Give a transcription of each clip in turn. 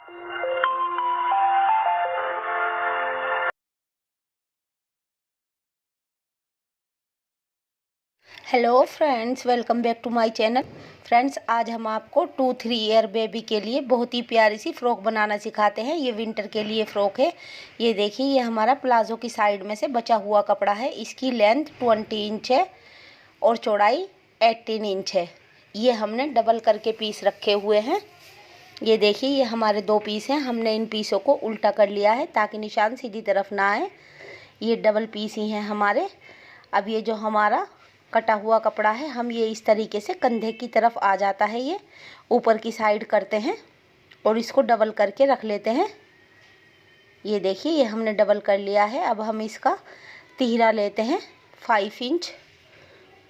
Hello friends, welcome back to my channel. Friends, आज हम आपको 2-3 ईयर बेबी के लिए बहुत ही प्यारी सी फ़्रॉक बनाना सिखाते हैं। ये विंटर के लिए फ़्रॉक है। ये देखिए, ये हमारा प्लाजो की साइड में से बचा हुआ कपड़ा है। इसकी लेंथ 20 इंच है और चौड़ाई 18 इंच है। ये हमने डबल करके पीस रखे हुए हैं। ये देखिए, ये हमारे 2 पीस हैं। हमने इन पीसों को उल्टा कर लिया है ताकि निशान सीधी तरफ ना आए। ये डबल पीस ही हैं हमारे। अब ये जो हमारा कटा हुआ कपड़ा है, हम ये इस तरीके से कंधे की तरफ आ जाता है, ये ऊपर की साइड करते हैं और इसको डबल करके रख लेते हैं। ये देखिए, ये हमने डबल कर लिया है। अब हम इसका तिहरा लेते हैं 5 इंच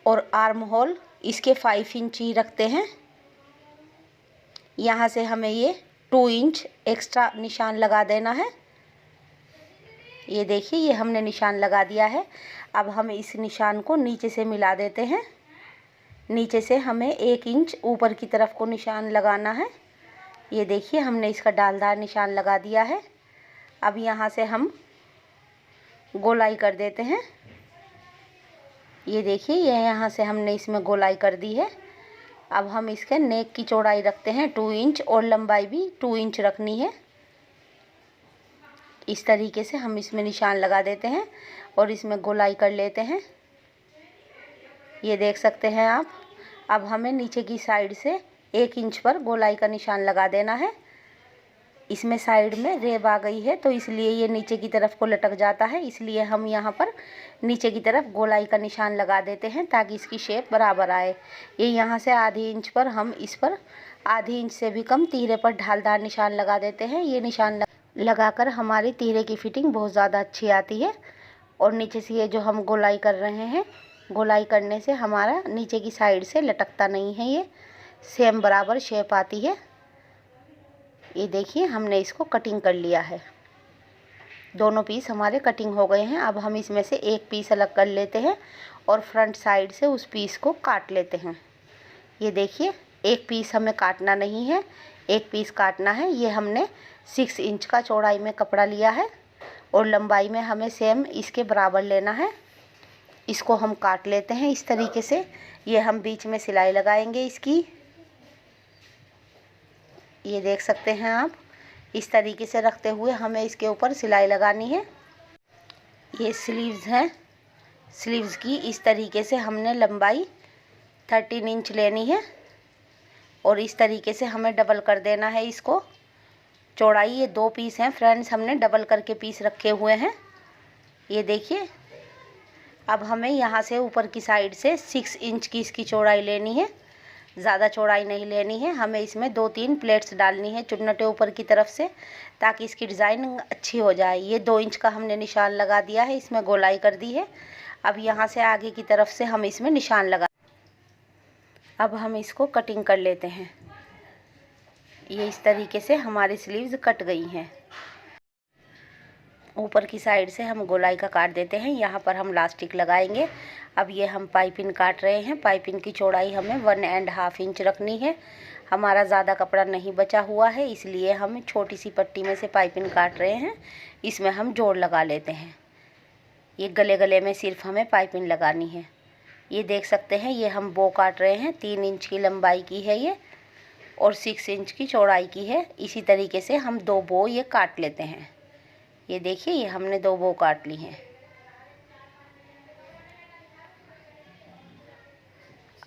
और आर्म होल इसके 5 इंच ही रखते हैं। यहाँ से हमें ये 2 इंच एक्स्ट्रा निशान लगा देना है। ये देखिए, ये हमने निशान लगा दिया है। अब हम इस निशान को नीचे से मिला देते हैं। नीचे से हमें 1 इंच ऊपर की तरफ को निशान लगाना है। ये देखिए, हमने इसका डालदार निशान लगा दिया है। अब यहाँ से हम गोलाई कर देते हैं। ये देखिए, ये यहाँ से हमने इसमें गोलाई कर दी है। अब हम इसके नेक की चौड़ाई रखते हैं 2 इंच और लंबाई भी 2 इंच रखनी है। इस तरीके से हम इसमें निशान लगा देते हैं और इसमें गोलाई कर लेते हैं। ये देख सकते हैं आप। अब हमें नीचे की साइड से 1 इंच पर गोलाई का निशान लगा देना है। इसमें साइड में रेब आ गई है तो इसलिए ये नीचे की तरफ को लटक जाता है, इसलिए हम यहाँ पर नीचे की तरफ गोलाई का निशान लगा देते हैं ताकि इसकी शेप बराबर आए। ये यहाँ से आधी इंच पर हम इस पर आधी इंच से भी कम तिहरे पर ढालदार निशान लगा देते हैं। ये निशान लगाकर हमारी तिहरे की फिटिंग बहुत ज़्यादा अच्छी आती है। और नीचे से ये जो हम गोलाई कर रहे हैं, गोलाई करने से हमारा नीचे की साइड से लटकता नहीं है, ये सेम बराबर शेप आती है। ये देखिए, हमने इसको कटिंग कर लिया है। दोनों पीस हमारे कटिंग हो गए हैं। अब हम इसमें से एक पीस अलग कर लेते हैं और फ्रंट साइड से उस पीस को काट लेते हैं। ये देखिए, एक पीस हमें काटना नहीं है, एक पीस काटना है। ये हमने 6 इंच का चौड़ाई में कपड़ा लिया है और लंबाई में हमें सेम इसके बराबर लेना है। इसको हम काट लेते हैं इस तरीके से। ये हम बीच में सिलाई लगाएंगे इसकी। ये देख सकते हैं आप। इस तरीके से रखते हुए हमें इसके ऊपर सिलाई लगानी है। ये स्लीव्स हैं। स्लीव्स की इस तरीके से हमने लंबाई 13 इंच लेनी है और इस तरीके से हमें डबल कर देना है इसको। चौड़ाई ये 2 पीस हैं फ्रेंड्स, हमने डबल करके पीस रखे हुए हैं। ये देखिए, अब हमें यहाँ से ऊपर की साइड से 6 इंच की इसकी चौड़ाई लेनी है। ज़्यादा चौड़ाई नहीं लेनी है। हमें इसमें 2-3 प्लेट्स डालनी है चुन्नटे ऊपर की तरफ से ताकि इसकी डिज़ाइन अच्छी हो जाए। ये 2 इंच का हमने निशान लगा दिया है, इसमें गोलाई कर दी है। अब यहाँ से आगे की तरफ से हम इसमें निशान लगा। अब हम इसको कटिंग कर लेते हैं। ये इस तरीके से हमारी स्लीव्स कट गई हैं। ऊपर की साइड से हम गोलाई का काट देते हैं। यहाँ पर हम लास्टिक लगाएंगे। अब ये हम पाइपिंग काट रहे हैं। पाइपिंग की चौड़ाई हमें 1.5 इंच रखनी है। हमारा ज़्यादा कपड़ा नहीं बचा हुआ है, इसलिए हम छोटी सी पट्टी में से पाइपिंग काट रहे हैं। इसमें हम जोड़ लगा लेते हैं। ये गले गले में सिर्फ हमें पाइपिंग लगानी है। ये देख सकते हैं, ये हम बो काट रहे हैं। 3 इंच की लंबाई की है ये और 6 इंच की चौड़ाई की है। इसी तरीके से हम 2 बो ये काट लेते हैं। ये देखिए, ये हमने 2 बो काट ली हैं।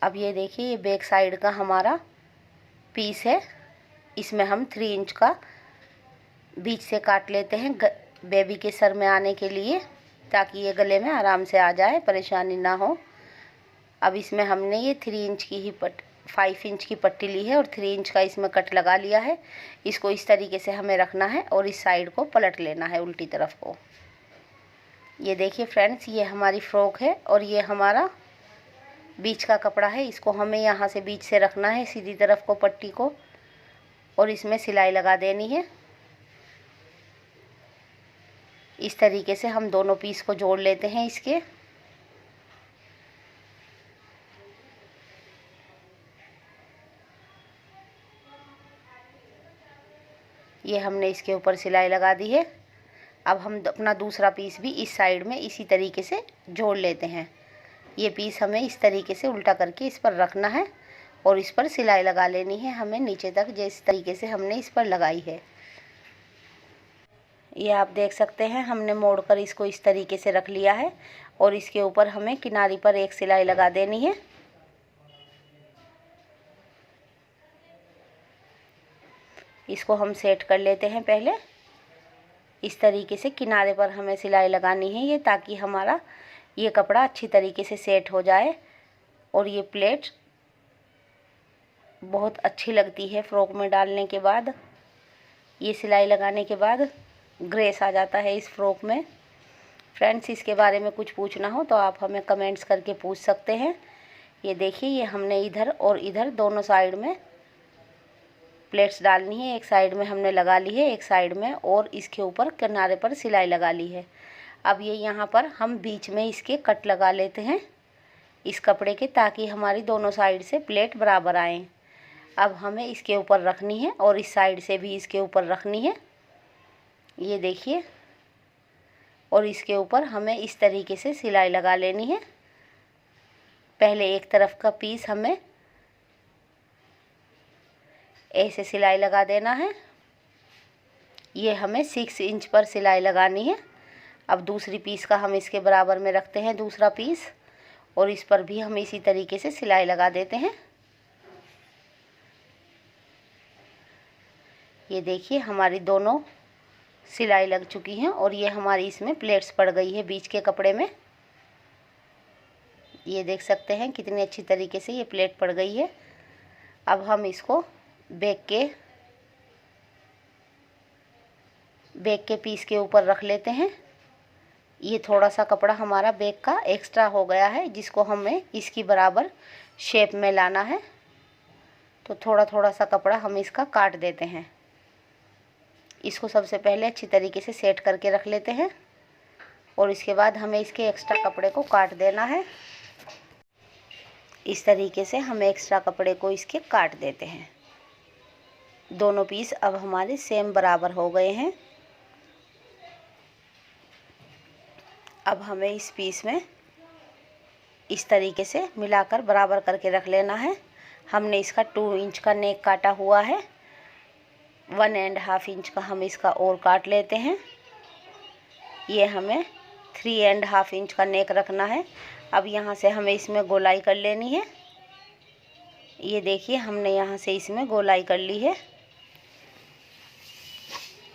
अब ये देखिए, ये बैक साइड का हमारा पीस है। इसमें हम 3 इंच का बीच से काट लेते हैं बेबी के सर में आने के लिए, ताकि ये गले में आराम से आ जाए, परेशानी ना हो। अब इसमें हमने ये 3 इंच की ही 5 इंच की पट्टी ली है और 3 इंच का इसमें कट लगा लिया है। इसको इस तरीके से हमें रखना है और इस साइड को पलट लेना है उल्टी तरफ को। ये देखिए फ्रेंड्स, ये हमारी फ्रॉक है और ये हमारा बीच का कपड़ा है। इसको हमें यहाँ से बीच से रखना है सीधी तरफ को पट्टी को और इसमें सिलाई लगा देनी है। इस तरीके से हम दोनों पीस को जोड़ लेते हैं इसके। ये हमने इसके ऊपर सिलाई लगा दी है। अब हम अपना दूसरा पीस भी इस साइड में इसी तरीके से जोड़ लेते हैं। ये पीस हमें इस तरीके से उल्टा करके इस पर रखना है और इस पर सिलाई लगा लेनी है हमें नीचे तक, जिस तरीके से हमने इस पर लगाई है। ये आप देख सकते हैं हमने मोड़कर इसको इस तरीके से रख लिया है और इसके ऊपर हमें किनारी पर एक सिलाई लगा देनी है। इसको हम सेट कर लेते हैं पहले। इस तरीके से किनारे पर हमें सिलाई लगानी है ये, ताकि हमारा ये कपड़ा अच्छी तरीके से सेट हो जाए। और ये प्लेट बहुत अच्छी लगती है फ्रॉक में डालने के बाद। ये सिलाई लगाने के बाद ग्रेस आ जाता है इस फ्रॉक में। फ्रेंड्स, इसके बारे में कुछ पूछना हो तो आप हमें कमेंट्स करके पूछ सकते हैं। ये देखिए, ये हमने इधर और इधर दोनों साइड में प्लेट्स डालनी है। एक साइड में हमने लगा ली है, एक साइड में, और इसके ऊपर किनारे पर सिलाई लगा ली है। अब ये यहाँ पर हम बीच में इसके कट लगा लेते हैं इस कपड़े के, ताकि हमारी दोनों साइड से प्लेट बराबर आए। अब हमें इसके ऊपर रखनी है और इस साइड से भी इसके ऊपर रखनी है। ये देखिए, और इसके ऊपर हमें इस तरीके से सिलाई लगा लेनी है। पहले एक तरफ का पीस हमें ऐसे सिलाई लगा देना है। ये हमें 6 इंच पर सिलाई लगानी है। अब दूसरी पीस का हम इसके बराबर में रखते हैं दूसरा पीस, और इस पर भी हम इसी तरीके से सिलाई लगा देते हैं। ये देखिए, हमारी दोनों सिलाई लग चुकी हैं और ये हमारी इसमें प्लेट्स पड़ गई है बीच के कपड़े में। ये देख सकते हैं कितनी अच्छी तरीके से ये प्लेट पड़ गई है। अब हम इसको बैक के पीस के ऊपर रख लेते हैं। ये थोड़ा सा कपड़ा हमारा बैक का एक्स्ट्रा हो गया है, जिसको हमें इसकी बराबर शेप में लाना है। तो थोड़ा थोड़ा सा कपड़ा हम इसका काट देते हैं। इसको सबसे पहले अच्छी तरीके से सेट करके रख लेते हैं और इसके बाद हमें इसके एक्स्ट्रा कपड़े को काट देना है। इस तरीके से हम एक्स्ट्रा कपड़े को इसके काट देते हैं। दोनों पीस अब हमारे सेम बराबर हो गए हैं। अब हमें इस पीस में इस तरीके से मिलाकर बराबर करके रख लेना है। हमने इसका 2 इंच का नेक काटा हुआ है, 1.5 इंच का हम इसका और काट लेते हैं। ये हमें 3.5 इंच का नेक रखना है। अब यहाँ से हमें इसमें गोलाई कर लेनी है। ये देखिए, हमने यहाँ से इसमें गोलाई कर ली है।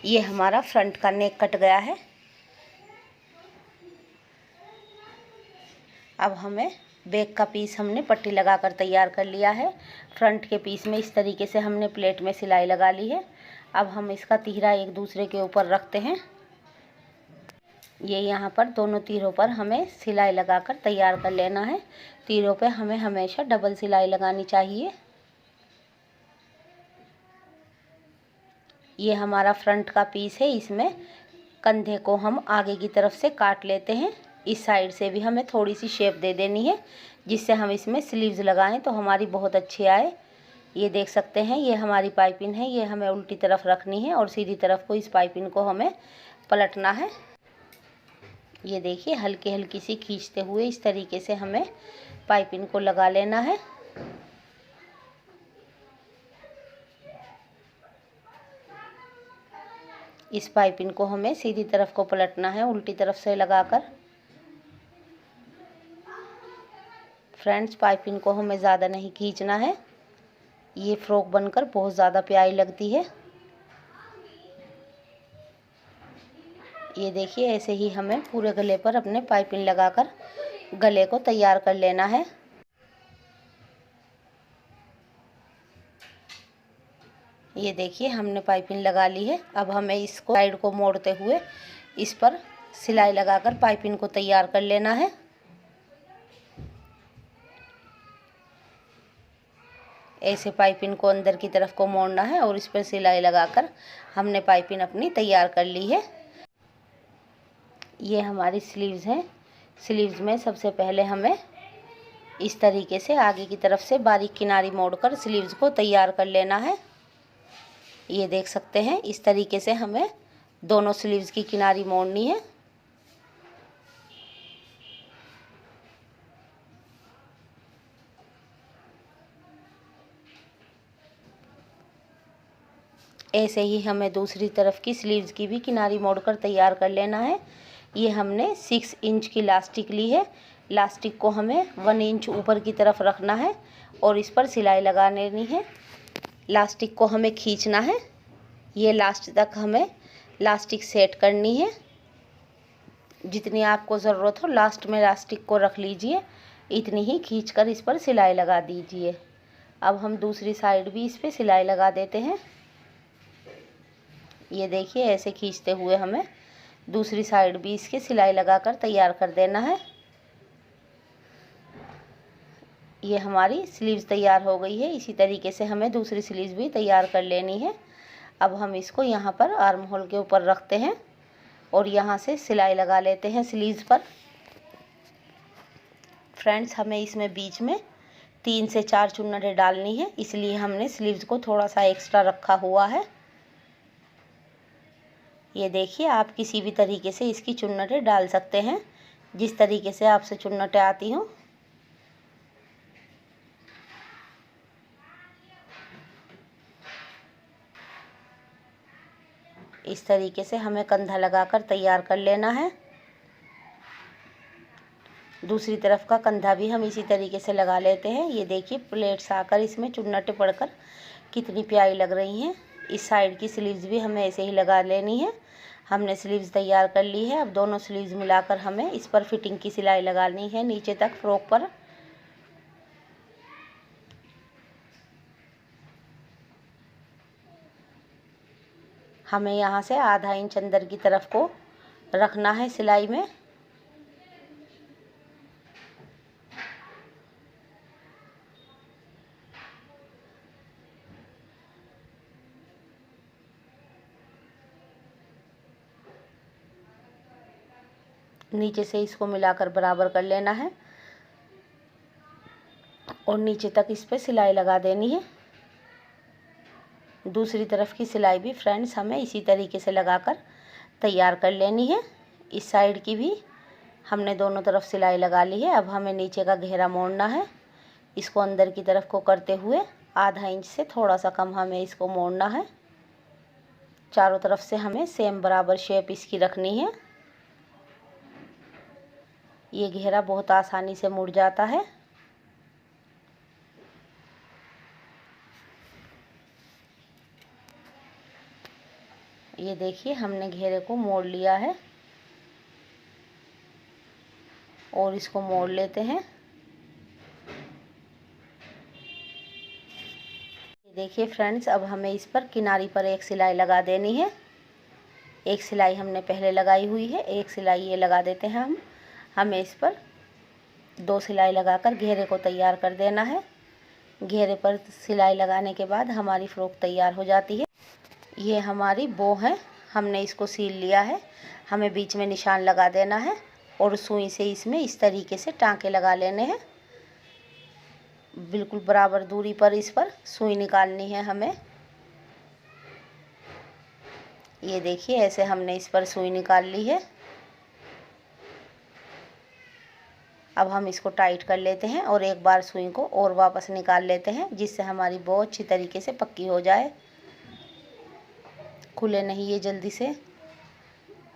ये हमारा फ्रंट का नेक कट गया है। अब हमें बैक का पीस हमने पट्टी लगाकर तैयार कर लिया है। फ्रंट के पीस में इस तरीके से हमने प्लेट में सिलाई लगा ली है। अब हम इसका तीरा एक दूसरे के ऊपर रखते हैं। ये यहाँ पर दोनों तीरों पर हमें सिलाई लगाकर तैयार कर लेना है। तीरों पे हमें हमेशा डबल सिलाई लगानी चाहिए। ये हमारा फ्रंट का पीस है, इसमें कंधे को हम आगे की तरफ से काट लेते हैं। इस साइड से भी हमें थोड़ी सी शेप दे देनी है, जिससे हम इसमें स्लीव्स लगाएं तो हमारी बहुत अच्छी आए। ये देख सकते हैं, ये हमारी पाइपिंग है। ये हमें उल्टी तरफ रखनी है और सीधी तरफ को इस पाइपिंग को हमें पलटना है। ये देखिए, हल्की हल्की सी खींचते हुए इस तरीके से हमें पाइपिंग को लगा लेना है। इस पाइपिंग को हमें सीधी तरफ को पलटना है, उल्टी तरफ से लगाकर। फ्रेंड्स, पाइपिंग को हमें ज़्यादा नहीं खींचना है। ये फ्रॉक बनकर बहुत ज़्यादा प्यारी लगती है। ये देखिए, ऐसे ही हमें पूरे गले पर अपने पाइपिंग लगाकर गले को तैयार कर लेना है। ये देखिए, हमने पाइपिंग लगा ली है। अब हमें इसको साइड को मोड़ते हुए इस पर सिलाई लगाकर पाइपिंग को तैयार कर लेना है। ऐसे पाइपिंग को अंदर की तरफ को मोड़ना है और इस पर सिलाई लगाकर हमने पाइपिंग अपनी तैयार कर ली है। ये हमारी स्लीव्स हैं। स्लीव्स में सबसे पहले हमें इस तरीके से आगे की तरफ से बारीक किनारी मोड़कर स्लीव्स को तैयार कर लेना है। ये देख सकते हैं, इस तरीके से हमें दोनों स्लीव्स की किनारी मोड़नी है। ऐसे ही हमें दूसरी तरफ की स्लीव्स की भी किनारी मोड़कर तैयार कर लेना है। ये हमने 6 इंच की लास्टिक ली है। लास्टिक को हमें 1 इंच ऊपर की तरफ रखना है और इस पर सिलाई लगा लेनी है। लास्टिक को हमें खींचना है। ये लास्ट तक हमें लास्टिक सेट करनी है। जितनी आपको ज़रूरत हो लास्ट में लास्टिक को रख लीजिए, इतनी ही खींचकर इस पर सिलाई लगा दीजिए। अब हम दूसरी साइड भी इस पर सिलाई लगा देते हैं। ये देखिए, ऐसे खींचते हुए हमें दूसरी साइड भी इसके सिलाई लगाकर तैयार कर देना है। ये हमारी स्लीव्स तैयार हो गई है। इसी तरीके से हमें दूसरी स्लीव्स भी तैयार कर लेनी है। अब हम इसको यहाँ पर आर्म होल के ऊपर रखते हैं और यहाँ से सिलाई लगा लेते हैं स्लीव्स पर। फ्रेंड्स, हमें इसमें बीच में 3 से 4 चुन्नटें डालनी है, इसलिए हमने स्लीव्स को थोड़ा सा एक्स्ट्रा रखा हुआ है। ये देखिए, आप किसी भी तरीके से इसकी चुन्नटें डाल सकते हैं, जिस तरीके से आपसे चुन्नटें आती हों। इस तरीके से हमें कंधा लगाकर तैयार कर लेना है। दूसरी तरफ का कंधा भी हम इसी तरीके से लगा लेते हैं। ये देखिए, प्लेट्स आकर इसमें चुन्नटें पड़कर कितनी प्यारी लग रही हैं। इस साइड की स्लीव्स भी हमें ऐसे ही लगा लेनी है। हमने स्लीव्स तैयार कर ली है। अब दोनों स्लीव्स मिलाकर हमें इस पर फिटिंग की सिलाई लगानी है नीचे तक फ्रॉक पर। हमें यहाँ से आधा इंच अंदर की तरफ को रखना है सिलाई में। नीचे से इसको मिलाकर बराबर कर लेना है और नीचे तक इस पे सिलाई लगा देनी है। दूसरी तरफ की सिलाई भी फ्रेंड्स हमें इसी तरीके से लगाकर तैयार कर लेनी है। इस साइड की भी हमने दोनों तरफ सिलाई लगा ली है। अब हमें नीचे का घेरा मोड़ना है। इसको अंदर की तरफ को करते हुए आधा इंच से थोड़ा सा कम हमें इसको मोड़ना है। चारों तरफ से हमें सेम बराबर शेप इसकी रखनी है। ये घेरा बहुत आसानी से मुड़ जाता है। ये देखिए, हमने घेरे को मोड़ लिया है और इसको मोड़ लेते हैं। ये देखिए फ्रेंड्स, अब हमें इस पर किनारी पर एक सिलाई लगा देनी है। एक सिलाई हमने पहले लगाई हुई है, एक सिलाई ये लगा देते हैं हम। हमें इस पर 2 सिलाई लगाकर घेरे को तैयार कर देना है। घेरे पर सिलाई लगाने के बाद हमारी फ्रॉक तैयार हो जाती है। ये हमारी बो है, हमने इसको सील लिया है। हमें बीच में निशान लगा देना है और सुई से इसमें इस तरीके से टाँके लगा लेने हैं। बिल्कुल बराबर दूरी पर इस पर सुई निकालनी है हमें। ये देखिए, ऐसे हमने इस पर सुई निकाल ली है। अब हम इसको टाइट कर लेते हैं और एक बार सुई को और वापस निकाल लेते हैं, जिससे हमारी बो अच्छी तरीके से पक्की हो जाए, खुले नहीं ये जल्दी से।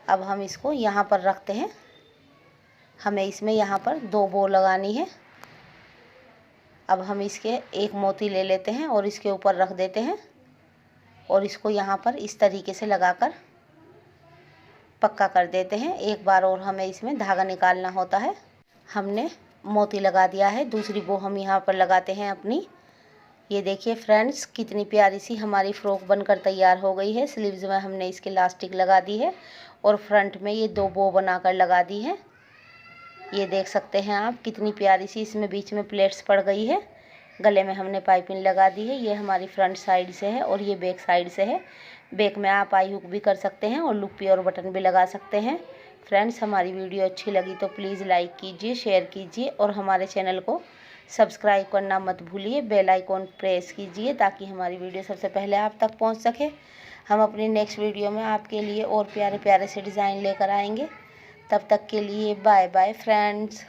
अब हम इसको यहाँ पर रखते हैं। हमें इसमें यहाँ पर 2 बो लगानी है। अब हम इसके एक मोती ले लेते हैं और इसके ऊपर रख देते हैं और इसको यहाँ पर इस तरीके से लगाकर पक्का कर देते हैं। एक बार और हमें इसमें धागा निकालना होता है। हमने मोती लगा दिया है। दूसरी बो हम यहाँ पर लगाते हैं अपनी। ये देखिए फ्रेंड्स, कितनी प्यारी सी हमारी फ्रॉक बनकर तैयार हो गई है। स्लीव्स में हमने इसके इलास्टिक लगा दी है और फ्रंट में ये 2 बो बनाकर लगा दी है। ये देख सकते हैं आप, कितनी प्यारी सी इसमें बीच में प्लेट्स पड़ गई है। गले में हमने पाइपिंग लगा दी है। ये हमारी फ्रंट साइड से है और ये बैक साइड से है। बैक में आप आई हुक भी कर सकते हैं और लुप्पी और बटन भी लगा सकते हैं। फ्रेंड्स, हमारी वीडियो अच्छी लगी तो प्लीज़ लाइक कीजिए, शेयर कीजिए और हमारे चैनल को सब्सक्राइब करना मत भूलिए, बेल आइकॉन प्रेस कीजिए ताकि हमारी वीडियो सबसे पहले आप तक पहुंच सके। हम अपनी नेक्स्ट वीडियो में आपके लिए और प्यारे प्यारे से डिज़ाइन लेकर आएंगे। तब तक के लिए बाय बाय फ्रेंड्स।